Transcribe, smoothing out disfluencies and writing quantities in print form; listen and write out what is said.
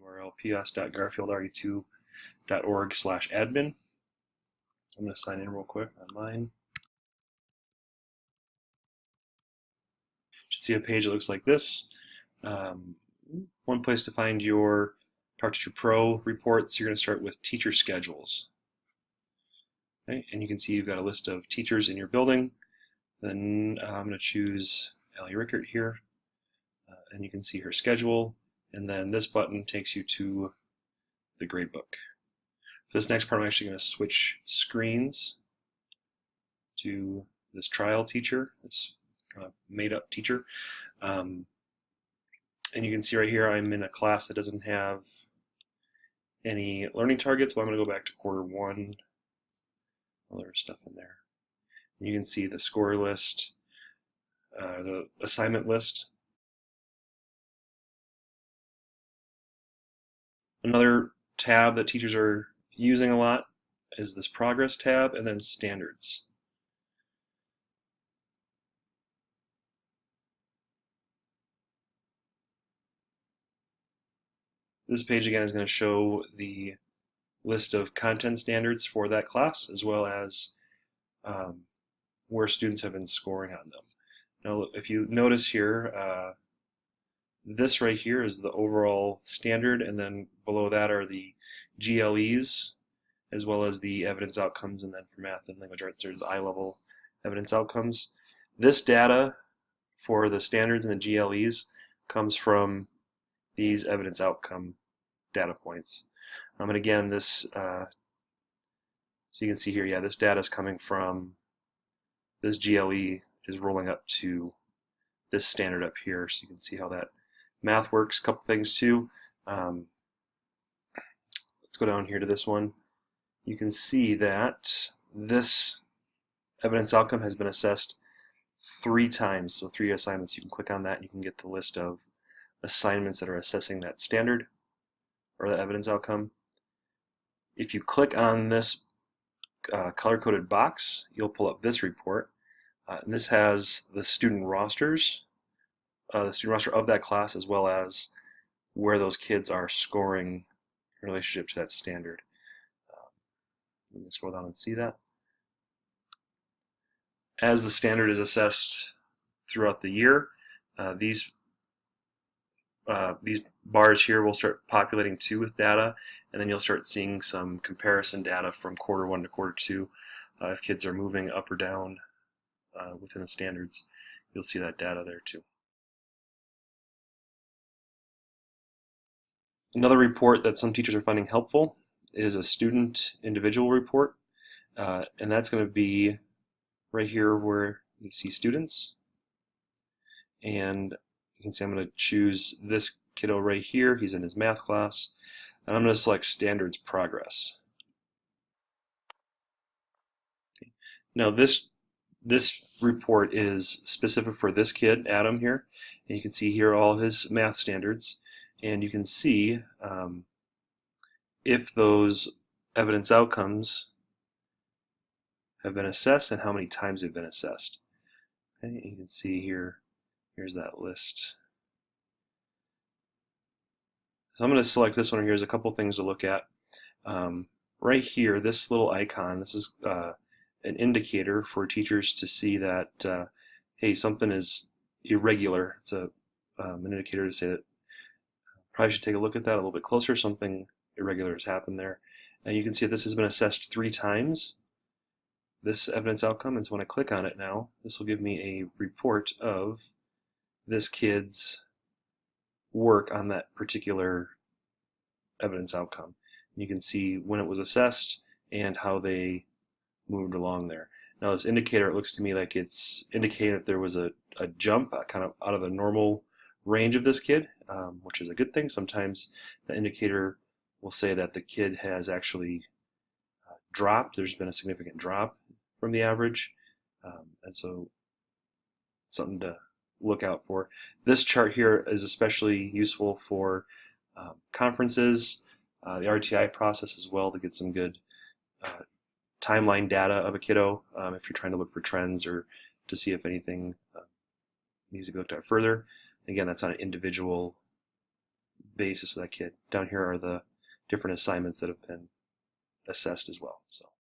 URL ps.garfieldre2.org/admin. I'm going to sign in real quick online. You should see a page that looks like this. One place to find your PowerTeacher Pro reports, you're going to start with teacher schedules. Okay? And you can see you've got a list of teachers in your building. Then I'm going to choose Allie Rickert here, and you can see her schedule. And then this button takes you to the gradebook. For this next part, I'm actually going to switch screens to this trial teacher, this kind of made-up teacher. And you can see right here I'm in a class that doesn't have any learning targets, but I'm going to go back to quarter one. Well, there's stuff in there. And you can see the score list, the assignment list. Another tab that teachers are using a lot is this progress tab, and then standards. This page again is going to show the list of content standards for that class, as well as where students have been scoring on them. Now, if you notice here, this right here is the overall standard, and then below that are the GLEs, as well as the evidence outcomes, and then for math and language arts, there's the I-level evidence outcomes. This data for the standards and the GLEs comes from these evidence outcome data points. And again, this, so you can see here, yeah, this data is coming from this GLE is rolling up to this standard up here, so you can see how that math works. A couple things too. Let's go down here to this one. You can see that this evidence outcome has been assessed 3 times, so 3 assignments. You can click on that and you can get the list of assignments that are assessing that standard or the evidence outcome. If you click on this color-coded box, you'll pull up this report, and this has the student rosters, the student roster of that class, as well as where those kids are scoring in relationship to that standard. Let me scroll down and see that. As the standard is assessed throughout the year, these bars here will start populating too with data, and then you'll start seeing some comparison data from quarter 1 to quarter 2. If kids are moving up or down within the standards, you'll see that data there too. Another report that some teachers are finding helpful is a student individual report, and that's going to be right here where you see students, and you can see I'm going to choose this kiddo right here. He's in his math class, and I'm going to select standards progress. Okay. Now this report is specific for this kid, Adam, here, and you can see here all his math standards, and you can see if those evidence outcomes have been assessed and how many times they've been assessed. Okay, you can see here, here's that list. So I'm going to select this one here. There's a couple things to look at. Right here, this little icon, this is an indicator for teachers to see that, hey, something is irregular. It's an indicator to say that probably should take a look at that a little bit closer. Something irregular has happened there. And you can see this has been assessed 3 times, this evidence outcome, and so when I click on it now, this will give me a report of this kid's work on that particular evidence outcome. And you can see when it was assessed and how they moved along there. Now this indicator, it looks to me like it's indicating that there was a jump kind of out of the normal range of this kid, which is a good thing. Sometimes the indicator will say that the kid has actually dropped. There's been a significant drop from the average, and so something to look out for. This chart here is especially useful for conferences, the RTI process as well, to get some good timeline data of a kiddo if you're trying to look for trends or to see if anything needs to be looked at further. Again, that's on an individual basis of that kid. Down here are the different assignments that have been assessed as well. So.